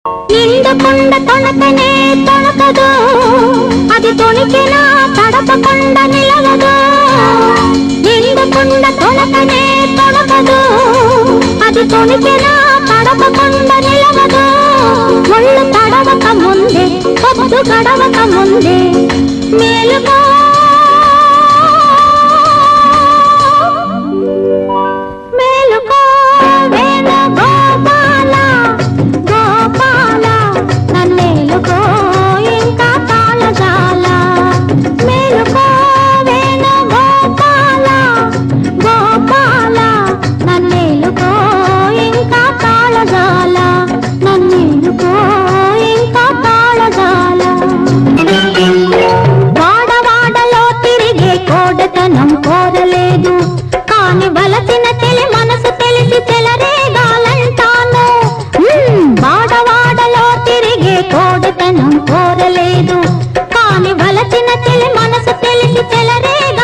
నిండుకుండ తొణకనే తొణకదు, అది తొణికినా తడపకుండా నిలవదు. నిండుకుండ తొణకనే తొణకదు, అది తొణికినా తడపకుండా నిలవదు. ఒళ్ళు తడవక ముందే పొద్దు గడవక ముందే మేలుకో మేలుకో వేణు గోపాల గోపాల నన్నేలుకో ఇంకా తాళజాల. మేలుకో వేణు గోపాల గోపాల నన్నేలుకో ఇంకా తాళజాల. నన్నేలుకో ఇంకా తాళజాల. వాడవాడలో తిరిగే కోడతనం కోరలేదు, కాని వలసిన తెలి మనసు తెలిసి చెలరేగాలంటాను. వాడవాడలో తిరిగే కోడతనం కోరలేదు, కాని వలసిన తెలి మనసు తెలిసి చెలరేగా